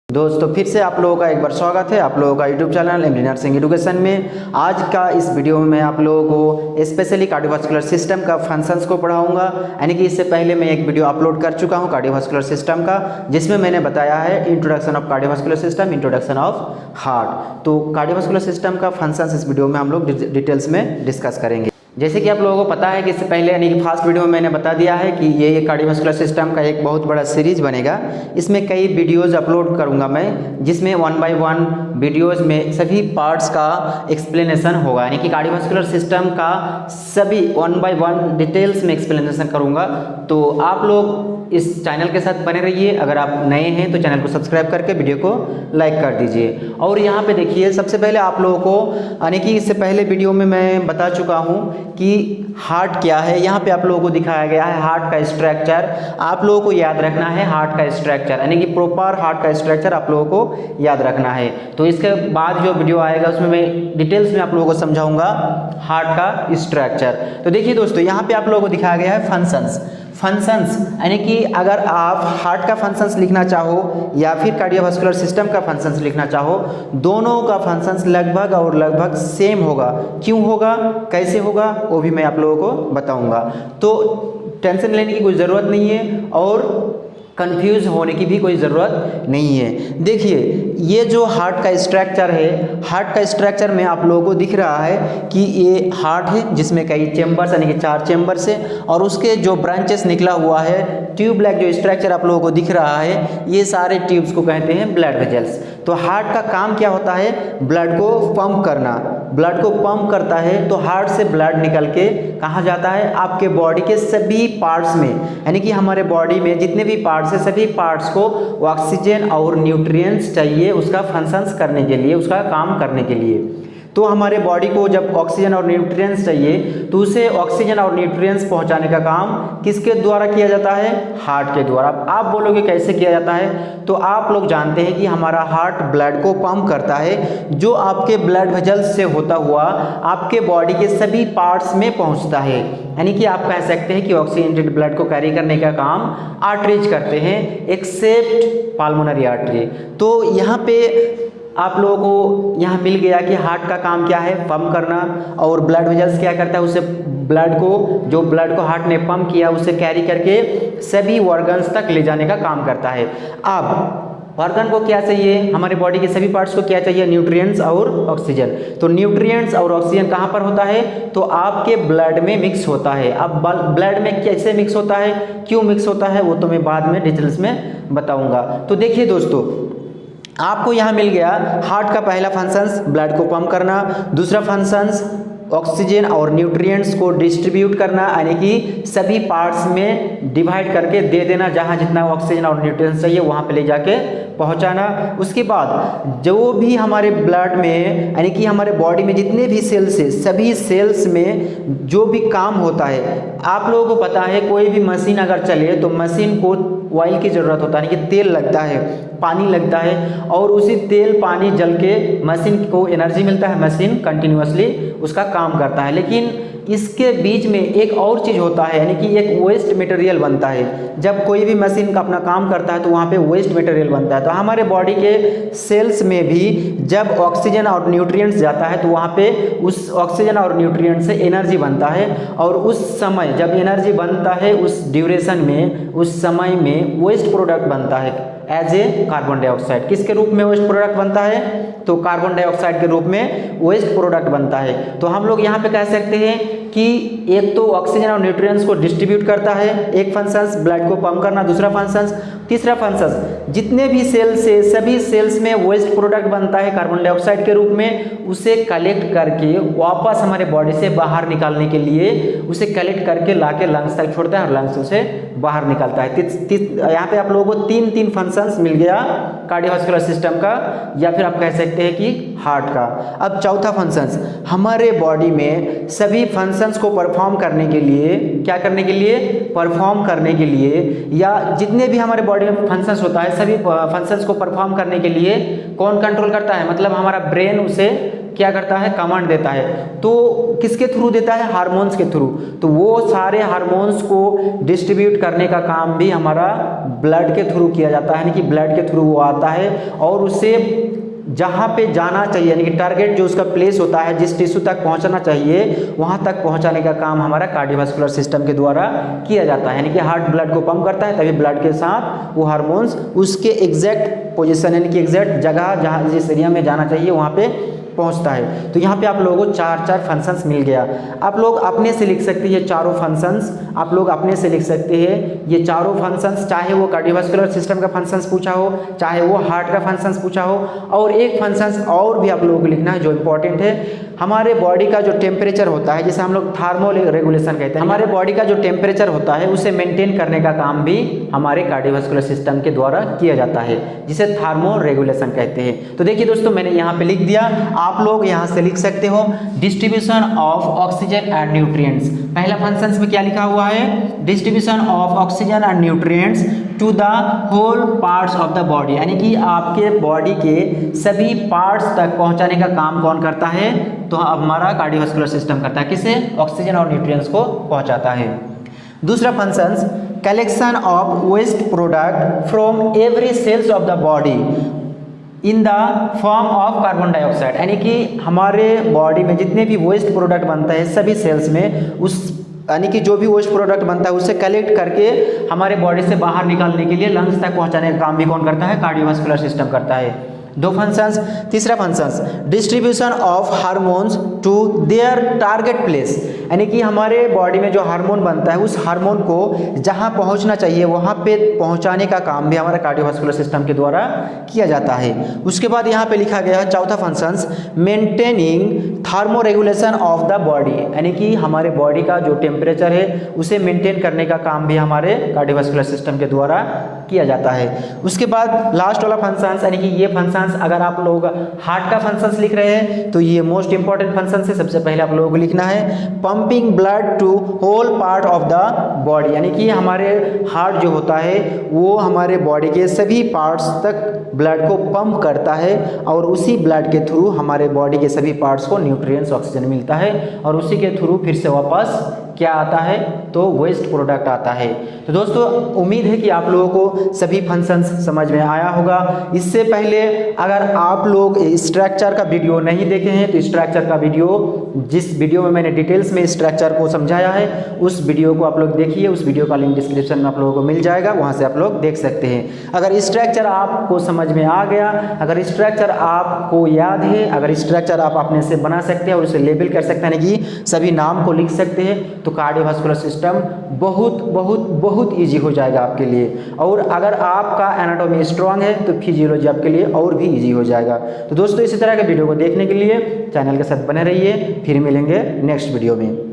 दोस्तों फिर से आप लोगों का एक बार स्वागत है आप लोगों का YouTube channel MD nursing education में। आज का इस वीडियो में मैं आप लोगों को स्पेशली कार्डियोवास्कुलर सिस्टम का फंक्शंस को पढ़ाऊंगा। यानी कि इससे पहले मैं एक वीडियो अपलोड कर चुका हूं कार्डियोवास्कुलर सिस्टम का, जिसमें मैंने बताया है introduction of cardiovascular system, introduction of heart. तो कार्डियोवास्कुलर सिस्टम का फंक्शंस इस वीडियो में हम लोग डिटेल्स में डिस्कस करेंगे। जैसे कि आप लोगों को पता है कि इससे पहले यानी कि फर्स्ट वीडियो में मैंने बता दिया है कि ये कार्डियोवास्कुलर सिस्टम का एक बहुत बड़ा सीरीज बनेगा। इसमें कई वीडियोस अपलोड करूंगा मैं, जिसमें 1 बाय 1 वीडियोस में सभी पार्ट्स का एक्सप्लेनेशन होगा। यानी कि कार्डियोवास्कुलर सिस्टम का सभी 1 बाय 1 डिटेल्स में एक्सप्लेनेशन करूंगा। तो आप लोग इस चैनल के साथ बने रहिए। अगर आप नए हैं तो चैनल को सब्सक्राइब करके वीडियो को लाइक कर दीजिए। और यहाँ पे देखिए, सबसे पहले आप लोगों को यानी कि इससे पहले वीडियो में मैं बता चुका हूँ कि हार्ट क्या है। यहाँ पे आप लोगों को दिखाया गया है हार्ट का स्ट्रक्चर। आप लोगों को याद रखना है हार्ट का स्ट्रक्चर, यानी कि प्रॉपर हार्ट का स्ट्रक्चर आप लोगों को याद रखना है। तो इसके बाद जो वीडियो आएगा उसमें मैं डिटेल्स में आप लोगों को समझाऊंगा हार्ट का स्ट्रक्चर। तो देखिए दोस्तों, यहाँ पे आप लोगों को दिखाया गया है फंक्शंस यानी कि अगर आप हार्ट का फंक्शंस लिखना चाहो या फिर कार्डियोवास्कुलर सिस्टम का फंक्शंस लिखना चाहो, दोनों का फंक्शंस लगभग और लगभग सेम होगा। क्यों होगा, कैसे होगा, वो भी मैं आप लोगों को बताऊंगा। तो टेंशन लेने की कोई ज़रूरत नहीं है और कंफ्यूज होने की भी कोई ज़रूरत नहीं है। देखिए, ये जो हार्ट का स्ट्रक्चर है, हार्ट का स्ट्रक्चर में आप लोगों को दिख रहा है कि ये हार्ट है जिसमें कई चैम्बर्स यानी कि 4 चैम्बर्स है, और उसके जो ब्रांचेस निकला हुआ है, ट्यूब लाइक जो स्ट्रक्चर आप लोगों को दिख रहा है, ये सारे ट्यूब्स को कहते हैं ब्लड वेजल्स। तो हार्ट का काम क्या होता है, ब्लड को पंप करना। ब्लड को पंप करता है तो हार्ट से ब्लड निकल के कहाँ जाता है, आपके बॉडी के सभी पार्ट्स में। यानी कि हमारे बॉडी में जितने भी पार्ट्स है, सभी पार्ट्स को ऑक्सीजन और न्यूट्रिएंट्स चाहिए उसका फंक्शंस करने के लिए, उसका काम करने के लिए। तो हमारे बॉडी को जब ऑक्सीजन और न्यूट्रिएंट्स चाहिए तो उसे ऑक्सीजन और न्यूट्रिएंट्स पहुंचाने का काम किसके द्वारा किया जाता है, हार्ट के द्वारा। आप बोलोगे कैसे किया जाता है, तो आप लोग जानते हैं कि हमारा हार्ट ब्लड को पंप करता है, जो आपके ब्लड वेजल्स से होता हुआ आपके बॉडी के सभी पार्ट्स में पहुंचता है। यानी कि आप कह सकते हैं कि ऑक्सीजनेटेड ब्लड को कैरी करने का काम आर्टरीज करते हैं, एक्सेप्ट पाल्मोनरी आर्टरी। तो यहाँ पे आप लोगों को यहाँ मिल गया कि हार्ट का काम क्या है, पंप करना, और ब्लड वेजल्स क्या करता है, उसे ब्लड को हार्ट ने पंप किया उसे कैरी करके सभी ऑर्गन्स तक ले जाने का काम करता है। अब ऑर्गन को क्या चाहिए, हमारे बॉडी के सभी पार्ट्स को क्या चाहिए, न्यूट्रिएंट्स और ऑक्सीजन। तो न्यूट्रिएंट्स और ऑक्सीजन कहाँ पर होता है, तो आपके ब्लड में मिक्स होता है। अब ब्लड में कैसे मिक्स होता है, क्यों मिक्स होता है, वो तो मैं बाद में डिटेल्स में बताऊंगा। तो देखिए दोस्तों, आपको यहाँ मिल गया हार्ट का पहला फंक्शंस ब्लड को पंप करना, दूसरा फंक्शंस ऑक्सीजन और न्यूट्रिएंट्स को डिस्ट्रीब्यूट करना, यानी कि सभी पार्ट्स में डिवाइड करके दे देना, जहाँ जितना ऑक्सीजन और न्यूट्रिएंट्स चाहिए वहाँ पे ले जाके पहुँचाना। उसके बाद जो भी हमारे ब्लड में यानी कि हमारे बॉडी में जितने भी सेल्स है, सभी सेल्स में जो भी काम होता है, आप लोगों को पता है कोई भी मशीन अगर चले तो मशीन को ऑयल की ज़रूरत होता है, यानी कि तेल लगता है, पानी लगता है, और उसी तेल पानी जल के मशीन को एनर्जी मिलता है, मशीन कंटिन्यूअसली उसका काम करता है। लेकिन इसके बीच में एक और चीज़ होता है, यानी कि एक वेस्ट मटेरियल बनता है। जब कोई भी मशीन का अपना काम करता है तो वहाँ पे वेस्ट मटेरियल बनता है। तो हमारे बॉडी के सेल्स में भी जब ऑक्सीजन और न्यूट्रिएंट्स जाता है तो वहाँ पे उस ऑक्सीजन और न्यूट्रिएंट्स से एनर्जी बनता है, और उस समय जब एनर्जी बनता है उस ड्यूरेशन में, उस समय में वेस्ट प्रोडक्ट बनता है एज ए कार्बन डाइऑक्साइड। किसके रूप में वेस्ट प्रोडक्ट बनता है, तो कार्बन डाइऑक्साइड के रूप में वेस्ट प्रोडक्ट बनता है। तो हम लोग यहाँ पे कह सकते हैं कि एक तो ऑक्सीजन और न्यूट्रिएंट्स को डिस्ट्रीब्यूट करता है, एक फंक्शंस ब्लड को पंप करना, दूसरा फंक्शंस, तीसरा फंक्शंस जितने भी सेल्स है सभी सेल्स में वेस्ट प्रोडक्ट बनता है कार्बन डाइऑक्साइड के रूप में, उसे कलेक्ट करके वापस हमारे बॉडी से बाहर निकालने के लिए उसे कलेक्ट करके लाके लंग्स तक छोड़ता है और लंग्स से बाहर निकलता है। यहाँ पे आप लोगों को तीन फंक्शंस मिल गया कार्डियोवास्कुलर सिस्टम का, या फिर आप कह सकते हैं कि हार्ट का। अब चौथा फंक्शंस, हमारे बॉडी में सभी फंक्शंस को परफॉर्म करने के लिए, क्या करने के लिए, परफॉर्म करने के लिए, या जितने भी हमारे बॉडी में फंक्शंस होता है सभी फंक्शंस को परफॉर्म करने के लिए कौन कंट्रोल करता है, मतलब हमारा ब्रेन उसे क्या करता है, कमांड देता है। तो किसके थ्रू देता है, हार्मोन्स के थ्रू। तो वो सारे हार्मोन्स को डिस्ट्रीब्यूट करने का काम भी हमारा ब्लड के थ्रू किया जाता है, यानी कि ब्लड के थ्रू वो आता है और उसे जहाँ पे जाना चाहिए, यानी कि टारगेट जो उसका प्लेस होता है, जिस टिश्यू तक पहुँचना चाहिए वहाँ तक पहुँचाने का काम हमारा कार्डियोवास्कुलर सिस्टम के द्वारा किया जाता है। यानी कि हार्ट ब्लड को पंप करता है, तभी ब्लड के साथ वो हार्मोन्स उसके एग्जैक्ट पोजीशन, यानी कि एग्जैक्ट जगह जहाँ जिस एरिया में जाना चाहिए वहाँ पे पहुंचता है। तो यहाँ पे आप लोगों को चार फंक्शंस मिल गया। आप लोग अपने से लिख सकते हैं ये चारों फंक्शंस, आप लोग अपने से लिख सकते हैं ये चारों फंक्शंस, चाहे वो कार्डियोवास्कुलर सिस्टम का फंक्शंस पूछा हो, चाहे वो हार्ट का फंक्शंस पूछा हो। और एक फंक्शंस और भी आप लोगों को लिखना है जो इंपॉर्टेंट है, हमारे बॉडी का जो टेम्परेचर होता है, जिसे हम लोग थर्मो रेगुलेशन कहते हैं, हमारे बॉडी का जो टेम्परेचर होता है उसे मेंटेन करने का काम भी हमारे कार्डियोवास्कुलर सिस्टम के द्वारा किया जाता है, जिसे थर्मो रेगुलेशन कहते हैं। तो देखिए दोस्तों, मैंने यहाँ पे लिख दिया, आप लोग यहाँ से लिख सकते हो distribution of oxygen and nutrients. पहला फंक्शंस में क्या लिखा हुआ है, distribution of oxygen and nutrients to the whole parts of the body, यानी कि आपके बॉडी के सभी पार्ट्स तक पहुंचाने का काम कौन करता है, तो हमारा कार्डियोवास्कुलर सिस्टम करता है। किसे, ऑक्सीजन और न्यूट्रिएंट्स को पहुंचाता है। दूसरा functions, collection of waste product from every cells of the body in the form of carbon dioxide, यानी कि हमारे बॉडी में जितने भी वेस्ट प्रोडक्ट बनता है सभी सेल्स में, उस यानी कि जो भी वेस्ट प्रोडक्ट बनता है उसे कलेक्ट करके हमारे बॉडी से बाहर निकालने के लिए लंग्स तक पहुंचाने का काम भी कौन करता है, कार्डियोवास्कुलर सिस्टम करता है। दो फंक्शंस। तीसरा functions, distribution of hormones to their target place, यानी कि हमारे बॉडी में जो हार्मोन बनता है उस हार्मोन को जहां पहुंचना चाहिए वहां पे पहुंचाने का काम भी हमारा कार्डियोवास्कुलर सिस्टम के द्वारा किया जाता है। उसके बाद यहाँ पे लिखा गया है चौथा functions, maintaining thermo regulation of the body, यानी कि हमारे बॉडी का जो टेम्परेचर है उसे मेंटेन करने का काम भी हमारे कार्डियोवास्कुलर सिस्टम के द्वारा किया जाता है। उसके बाद लास्ट वाला फंक्शंस, यानी कि ये फंक्शंस अगर आप लोग हार्ट का फंक्शंस लिख रहे हैं तो ये मोस्ट इंपॉर्टेंट फंक्शन है। सबसे पहले आप लोगों को लिखना है pumping blood to whole part of the body, यानी कि हमारे हार्ट जो होता है वो हमारे बॉडी के सभी पार्ट्स तक ब्लड को पंप करता है और उसी ब्लड के थ्रू हमारे बॉडी के सभी पार्ट्स को न्यूट्रिएंट्स ऑक्सीजन मिलता है और उसी के थ्रू फिर से वापस क्या आता है, तो वेस्ट प्रोडक्ट आता है। तो दोस्तों, उम्मीद है कि आप लोगों को सभी फंक्शंस समझ में आया होगा। इससे पहले अगर आप लोग स्ट्रक्चर का वीडियो नहीं देखे हैं तो स्ट्रक्चर का वीडियो, जिस वीडियो में मैंने डिटेल्स में स्ट्रक्चर को समझाया है उस वीडियो को आप लोग देखिए। उस वीडियो का लिंक डिस्क्रिप्शन में आप लोगों को मिल जाएगा, वहाँ से आप लोग देख सकते हैं। अगर स्ट्रक्चर आपको समझ में आ गया, अगर स्ट्रक्चर आपको याद है, अगर स्ट्रक्चर आप अपने से बना सकते हैं और उसे लेबल कर सकते हैं, यानी कि सभी नाम को लिख सकते हैं, तो कार्डियोवास्कुलर सिस्टम बहुत बहुत बहुत ईजी हो जाएगा आपके लिए। और अगर आपका एनाटॉमी स्ट्रांग है तो फिजियोलॉजी आपके लिए और भी ईजी हो जाएगा। तो दोस्तों, इसी तरह के वीडियो को देखने के लिए चैनल के साथ बने रहिए। फिर मिलेंगे नेक्स्ट वीडियो में।